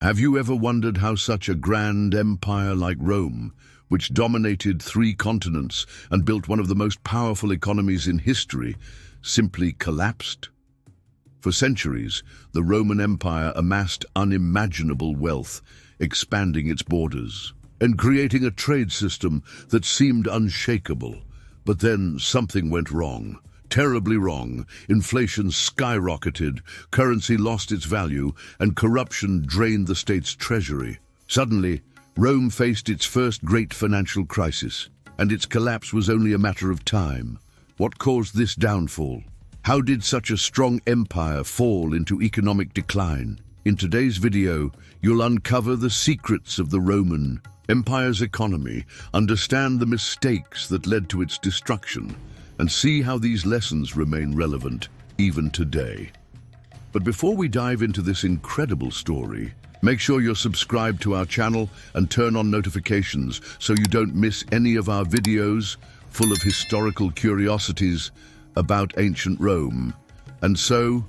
Have you ever wondered how such a grand empire like Rome, which dominated 3 continents and built one of the most powerful economies in history, simply collapsed? For centuries, the Roman Empire amassed unimaginable wealth, expanding its borders and creating a trade system that seemed unshakable. But then something went wrong. Terribly wrong. Inflation skyrocketed, currency lost its value, and corruption drained the state's treasury. Suddenly, Rome faced its first great financial crisis, and its collapse was only a matter of time. What caused this downfall? How did such a strong empire fall into economic decline? In today's video, you'll uncover the secrets of the Roman Empire's economy, understand the mistakes that led to its destruction, and see how these lessons remain relevant even today. But before we dive into this incredible story, make sure you're subscribed to our channel and turn on notifications so you don't miss any of our videos full of historical curiosities about ancient Rome. And so,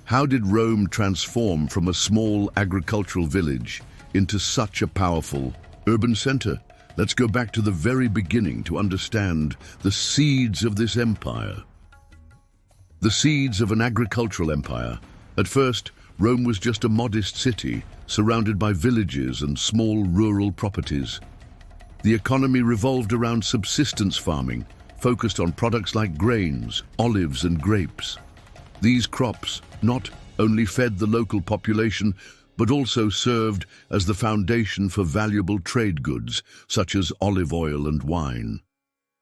how did Rome transform from a small agricultural village into such a powerful urban center? Let's go back to the very beginning to understand the seeds of this empire. The seeds of an agricultural empire. At first, Rome was just a modest city, surrounded by villages and small rural properties. The economy revolved around subsistence farming, focused on products like grains, olives, and grapes. These crops not only fed the local population, but also served as the foundation for valuable trade goods, such as olive oil and wine.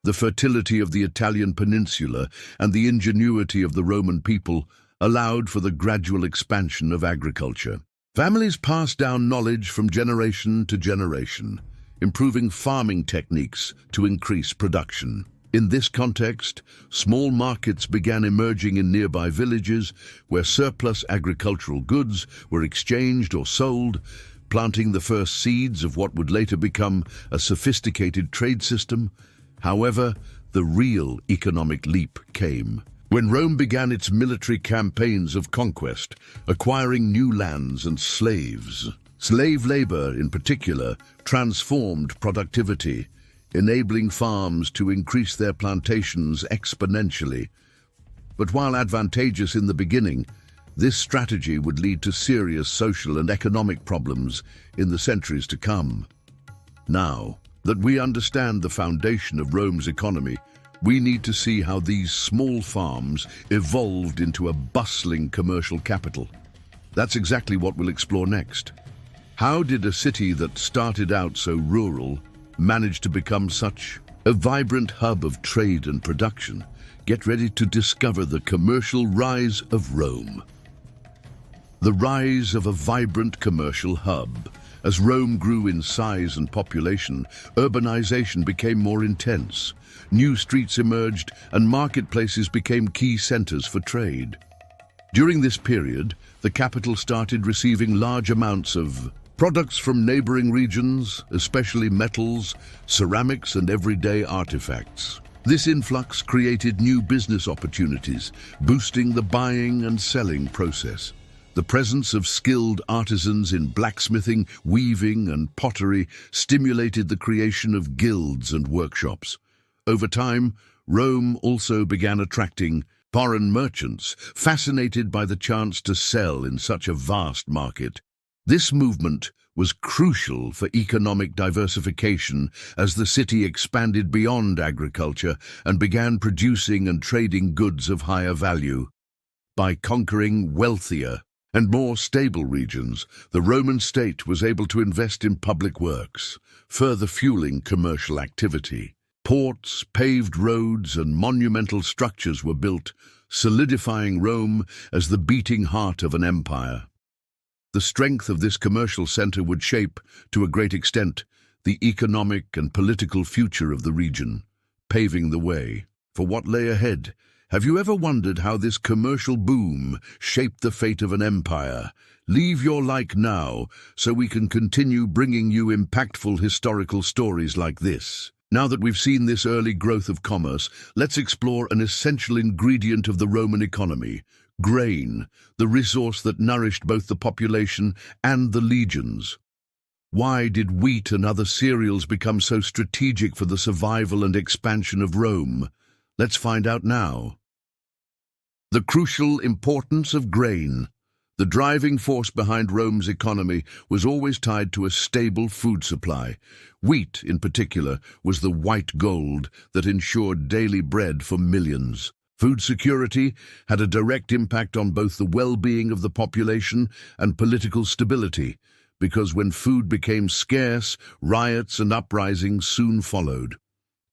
The fertility of the Italian peninsula and the ingenuity of the Roman people allowed for the gradual expansion of agriculture. Families passed down knowledge from generation to generation, improving farming techniques to increase production. In this context, small markets began emerging in nearby villages where surplus agricultural goods were exchanged or sold, planting the first seeds of what would later become a sophisticated trade system. However, the real economic leap came when Rome began its military campaigns of conquest, acquiring new lands and slaves. Slave labor, in particular, transformed productivity, enabling farms to increase their plantations exponentially. But while advantageous in the beginning, this strategy would lead to serious social and economic problems in the centuries to come. Now that we understand the foundation of Rome's economy, we need to see how these small farms evolved into a bustling commercial capital. That's exactly what we'll explore next. How did a city that started out so rural managed to become such a vibrant hub of trade and production? Get ready to discover the commercial rise of Rome. The rise of a vibrant commercial hub. As Rome grew in size and population, urbanization became more intense. New streets emerged and marketplaces became key centers for trade. During this period, the capital started receiving large amounts of products from neighboring regions, especially metals, ceramics, and everyday artifacts. This influx created new business opportunities, boosting the buying and selling process. The presence of skilled artisans in blacksmithing, weaving, and pottery stimulated the creation of guilds and workshops. Over time, Rome also began attracting foreign merchants, fascinated by the chance to sell in such a vast market. This movement was crucial for economic diversification as the city expanded beyond agriculture and began producing and trading goods of higher value. By conquering wealthier and more stable regions, the Roman state was able to invest in public works, further fueling commercial activity. Ports, paved roads, and monumental structures were built, solidifying Rome as the beating heart of an empire. The strength of this commercial center would shape, to a great extent, the economic and political future of the region, paving the way for what lay ahead. Have you ever wondered how this commercial boom shaped the fate of an empire? Leave your like now so we can continue bringing you impactful historical stories like this. Now that we've seen this early growth of commerce, let's explore an essential ingredient of the Roman economy: Grain, the resource that nourished both the population and the legions. Why did wheat and other cereals become so strategic for the survival and expansion of Rome? Let's find out now. The crucial importance of grain. The driving force behind Rome's economy was always tied to a stable food supply. Wheat, in particular, was the white gold that ensured daily bread for millions. Food security had a direct impact on both the well-being of the population and political stability, because when food became scarce, riots and uprisings soon followed.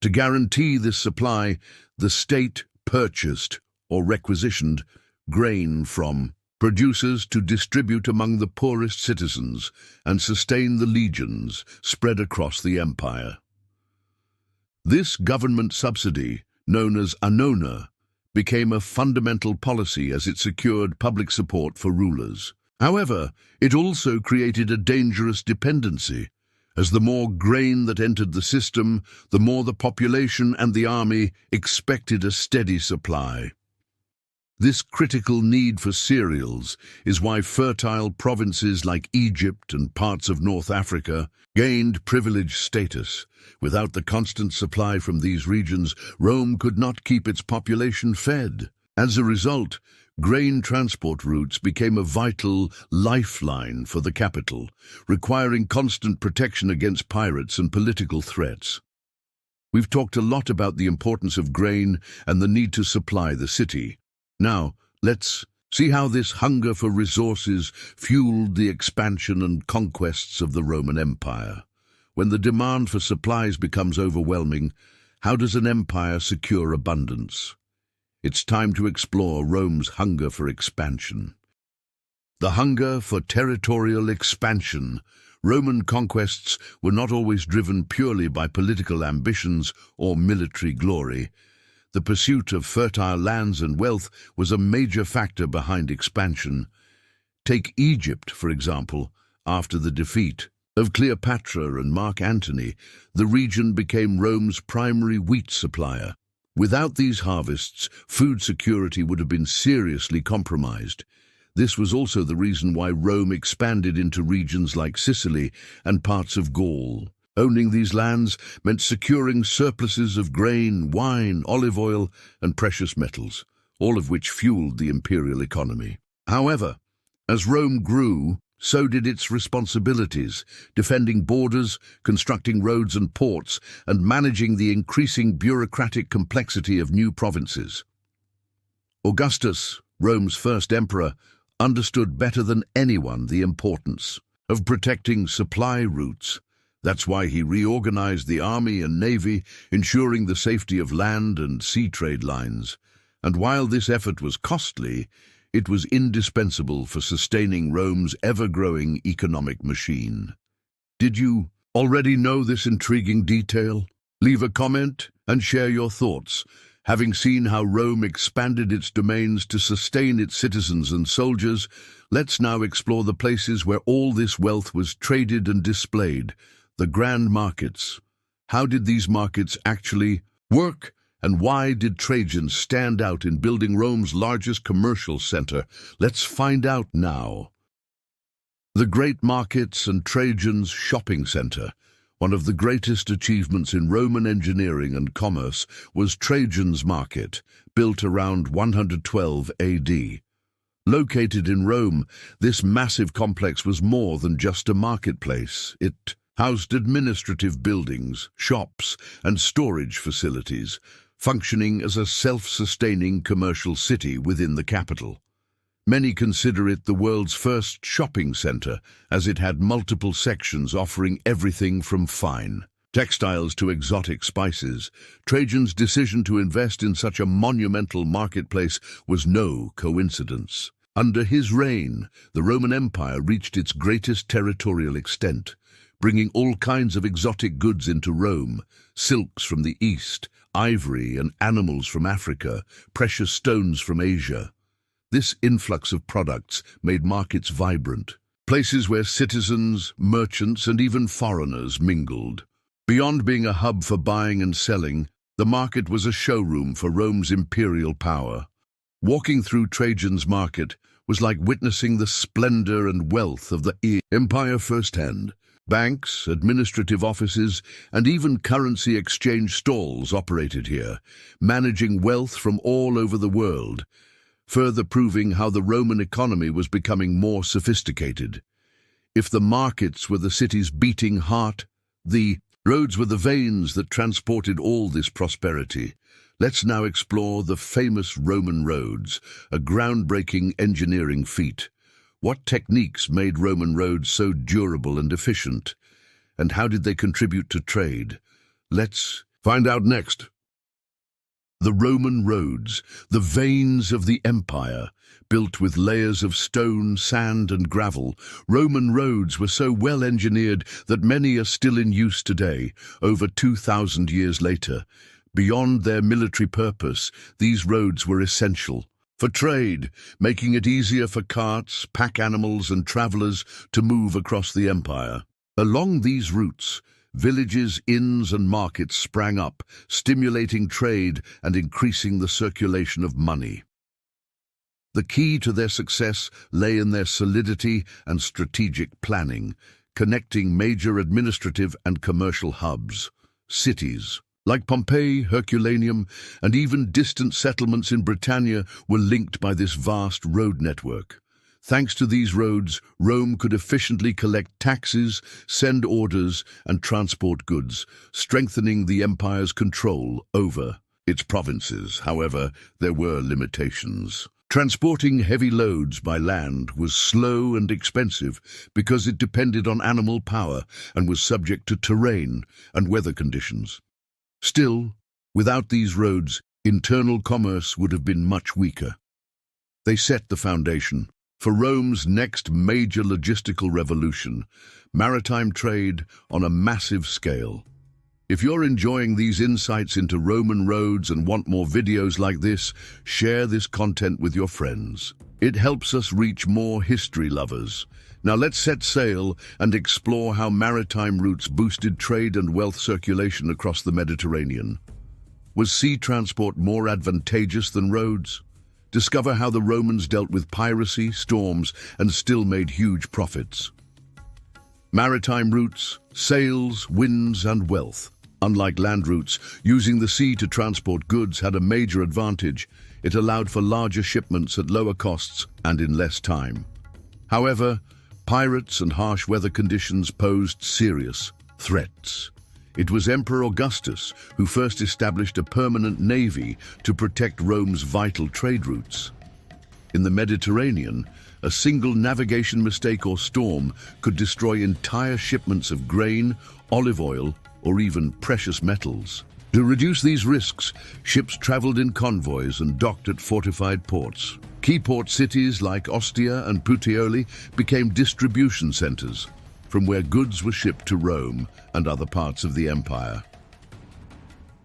To guarantee this supply, the state purchased or requisitioned grain from producers to distribute among the poorest citizens and sustain the legions spread across the empire. This government subsidy, known as annona, became a fundamental policy as it secured public support for rulers. However, it also created a dangerous dependency, as the more grain that entered the system, the more the population and the army expected a steady supply. This critical need for cereals is why fertile provinces like Egypt and parts of North Africa gained privileged status. Without the constant supply from these regions, Rome could not keep its population fed. As a result, grain transport routes became a vital lifeline for the capital, requiring constant protection against pirates and political threats. We've talked a lot about the importance of grain and the need to supply the city. Now, let's see how this hunger for resources fueled the expansion and conquests of the Roman Empire. When the demand for supplies becomes overwhelming, how does an empire secure abundance? It's time to explore Rome's hunger for expansion. The hunger for territorial expansion. Roman conquests were not always driven purely by political ambitions or military glory. The pursuit of fertile lands and wealth was a major factor behind expansion. Take Egypt, for example. After the defeat of Cleopatra and Mark Antony, the region became Rome's primary wheat supplier. Without these harvests, food security would have been seriously compromised. This was also the reason why Rome expanded into regions like Sicily and parts of Gaul. Owning these lands meant securing surpluses of grain, wine, olive oil, and precious metals, all of which fueled the imperial economy. However, as Rome grew, so did its responsibilities, defending borders, constructing roads and ports, and managing the increasing bureaucratic complexity of new provinces. Augustus, Rome's first emperor, understood better than anyone the importance of protecting supply routes. That's why he reorganized the army and navy, ensuring the safety of land and sea trade lines. And while this effort was costly, it was indispensable for sustaining Rome's ever-growing economic machine. Did you already know this intriguing detail? Leave a comment and share your thoughts. Having seen how Rome expanded its domains to sustain its citizens and soldiers, let's now explore the places where all this wealth was traded and displayed. The grand markets. How did these markets actually work, and why did Trajan stand out in building Rome's largest commercial center? Let's find out now. The great markets and Trajan's shopping center. One of the greatest achievements in Roman engineering and commerce was Trajan's market, built around 112 AD. Located in Rome, this massive complex was more than just a marketplace. It housed administrative buildings, shops, and storage facilities, functioning as a self-sustaining commercial city within the capital. Many consider it the world's first shopping center, as it had multiple sections offering everything from fine textiles to exotic spices. Trajan's decision to invest in such a monumental marketplace was no coincidence. Under his reign, the Roman Empire reached its greatest territorial extent, bringing all kinds of exotic goods into Rome: silks from the East, ivory and animals from Africa, precious stones from Asia. This influx of products made markets vibrant, places where citizens, merchants, and even foreigners mingled. Beyond being a hub for buying and selling, the market was a showroom for Rome's imperial power. Walking through Trajan's market was like witnessing the splendor and wealth of the empire firsthand. Banks, administrative offices, and even currency exchange stalls operated here, managing wealth from all over the world, further proving how the Roman economy was becoming more sophisticated. If the markets were the city's beating heart, the roads were the veins that transported all this prosperity. Let's now explore the famous Roman roads, a groundbreaking engineering feat. What techniques made Roman roads so durable and efficient? And how did they contribute to trade? Let's find out next. The Roman roads, the veins of the empire, built with layers of stone, sand, and gravel. Roman roads were so well engineered that many are still in use today, over 2,000 years later. Beyond their military purpose, these roads were essential for trade, making it easier for carts, pack animals, and travelers to move across the empire. Along these routes, villages, inns, and markets sprang up, stimulating trade and increasing the circulation of money. The key to their success lay in their solidity and strategic planning, connecting major administrative and commercial hubs. Cities like Pompeii, Herculaneum, and even distant settlements in Britannia were linked by this vast road network. Thanks to these roads, Rome could efficiently collect taxes, send orders, and transport goods, strengthening the empire's control over its provinces. However, there were limitations. Transporting heavy loads by land was slow and expensive because it depended on animal power and was subject to terrain and weather conditions. Still, without these roads, internal commerce would have been much weaker. They set the foundation for Rome's next major logistical revolution, maritime trade on a massive scale. If you're enjoying these insights into Roman roads and want more videos like this, share this content with your friends. It helps us reach more history lovers. Now let's set sail and explore how maritime routes boosted trade and wealth circulation across the Mediterranean. Was sea transport more advantageous than roads? Discover how the Romans dealt with piracy, storms, and still made huge profits. Maritime routes, sails, winds, and wealth. Unlike land routes, using the sea to transport goods had a major advantage. It allowed for larger shipments at lower costs and in less time. However, pirates and harsh weather conditions posed serious threats. It was Emperor Augustus who first established a permanent navy to protect Rome's vital trade routes. In the Mediterranean, a single navigation mistake or storm could destroy entire shipments of grain, olive oil, or even precious metals. To reduce these risks, ships traveled in convoys and docked at fortified ports. Key port cities like Ostia and Puteoli became distribution centers, from where goods were shipped to Rome and other parts of the empire.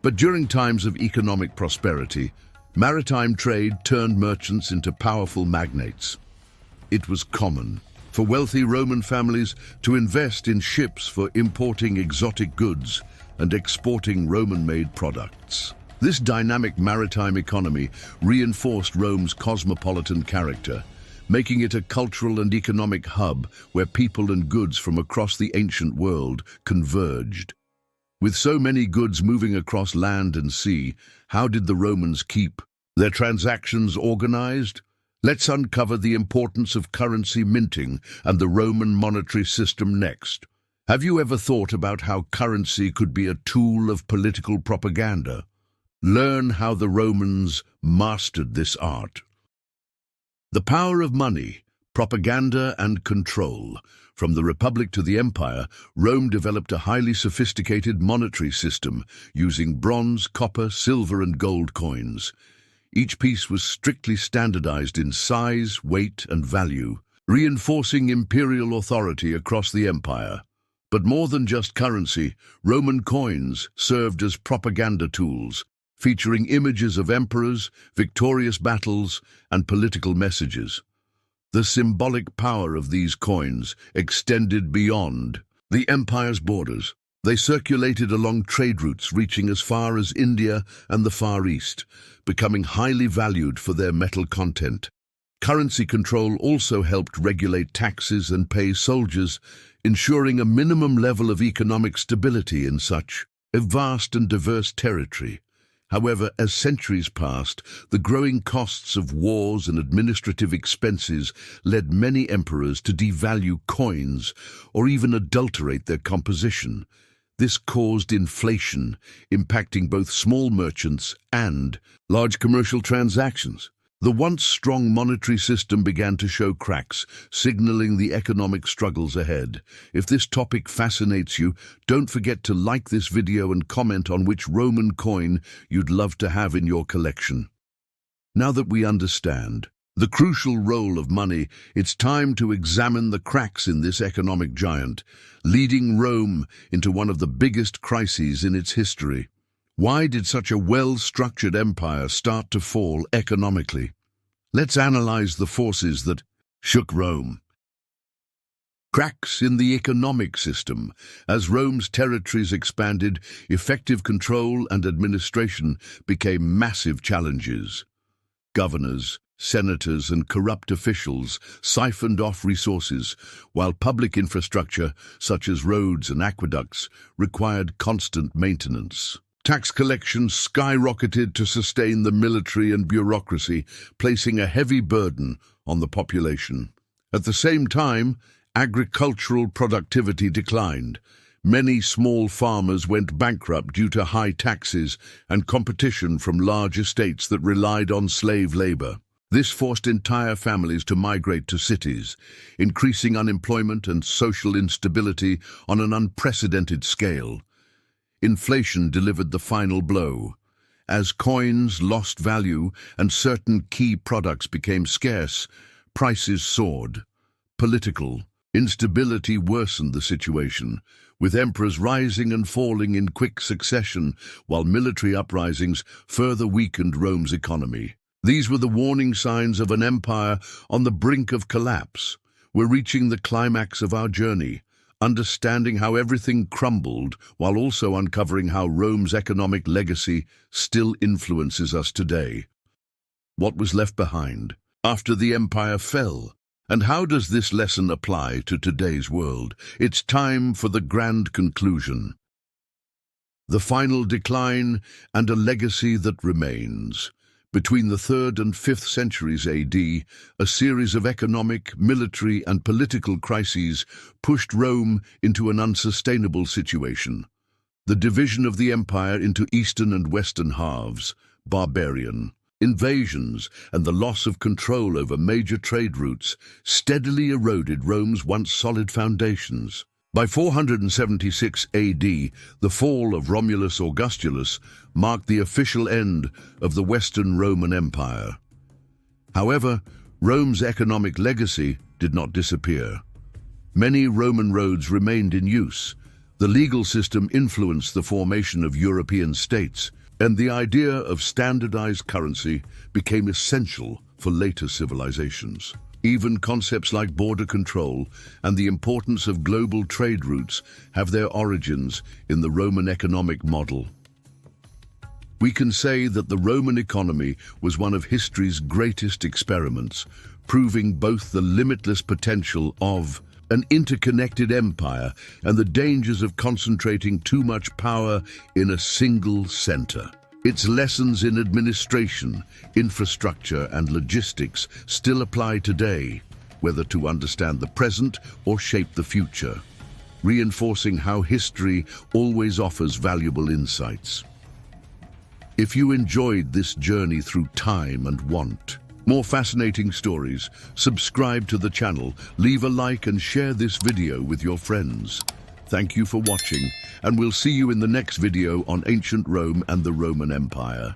But during times of economic prosperity, maritime trade turned merchants into powerful magnates. It was common for wealthy Roman families to invest in ships for importing exotic goods and exporting Roman-made products. This dynamic maritime economy reinforced Rome's cosmopolitan character, making it a cultural and economic hub where people and goods from across the ancient world converged. With so many goods moving across land and sea, how did the Romans keep their transactions organized? Let's uncover the importance of currency minting and the Roman monetary system next. Have you ever thought about how currency could be a tool of political propaganda? Learn how the Romans mastered this art. The power of money, propaganda, and control. From the Republic to the Empire, Rome developed a highly sophisticated monetary system using bronze, copper, silver, and gold coins. Each piece was strictly standardized in size, weight, and value, reinforcing imperial authority across the empire. But more than just currency, Roman coins served as propaganda tools, featuring images of emperors, victorious battles, and political messages. The symbolic power of these coins extended beyond the empire's borders. They circulated along trade routes reaching as far as India and the Far East, becoming highly valued for their metal content. Currency control also helped regulate taxes and pay soldiers, ensuring a minimum level of economic stability in such a vast and diverse territory. However, as centuries passed, the growing costs of wars and administrative expenses led many emperors to devalue coins or even adulterate their composition. This caused inflation, impacting both small merchants and large commercial transactions. The once strong monetary system began to show cracks, signaling the economic struggles ahead. If this topic fascinates you, don't forget to like this video and comment on which Roman coin you'd love to have in your collection. Now that we understand the crucial role of money, it's time to examine the cracks in this economic giant, leading Rome into one of the biggest crises in its history. Why did such a well-structured empire start to fall economically? Let's analyze the forces that shook Rome. Cracks in the economic system. As Rome's territories expanded, effective control and administration became massive challenges. Governors, senators, and corrupt officials siphoned off resources, while public infrastructure, such as roads and aqueducts, required constant maintenance. Tax collections skyrocketed to sustain the military and bureaucracy, placing a heavy burden on the population. At the same time, agricultural productivity declined. Many small farmers went bankrupt due to high taxes and competition from large estates that relied on slave labor. This forced entire families to migrate to cities, increasing unemployment and social instability on an unprecedented scale. Inflation delivered the final blow. As coins lost value and certain key products became scarce, prices soared. Political instability worsened the situation, with emperors rising and falling in quick succession, while military uprisings further weakened Rome's economy. These were the warning signs of an empire on the brink of collapse. We're reaching the climax of our journey, understanding how everything crumbled while also uncovering how Rome's economic legacy still influences us today. What was left behind after the empire fell? And how does this lesson apply to today's world? It's time for the grand conclusion. The final decline and a legacy that remains. Between the 3rd and 5th centuries AD, a series of economic, military, and political crises pushed Rome into an unsustainable situation. The division of the empire into eastern and western halves, barbarian, invasions, and the loss of control over major trade routes steadily eroded Rome's once solid foundations. By 476 AD, the fall of Romulus Augustulus marked the official end of the Western Roman Empire. However, Rome's economic legacy did not disappear. Many Roman roads remained in use. The legal system influenced the formation of European states, and the idea of standardized currency became essential for later civilizations. Even concepts like border control and the importance of global trade routes have their origins in the Roman economic model. We can say that the Roman economy was one of history's greatest experiments, proving both the limitless potential of an interconnected empire and the dangers of concentrating too much power in a single center. Its lessons in administration, infrastructure, and logistics still apply today, whether to understand the present or shape the future, reinforcing how history always offers valuable insights. If you enjoyed this journey through time and want more fascinating stories, subscribe to the channel, leave a like, and share this video with your friends. Thank you for watching, and we'll see you in the next video on ancient Rome and the Roman Empire.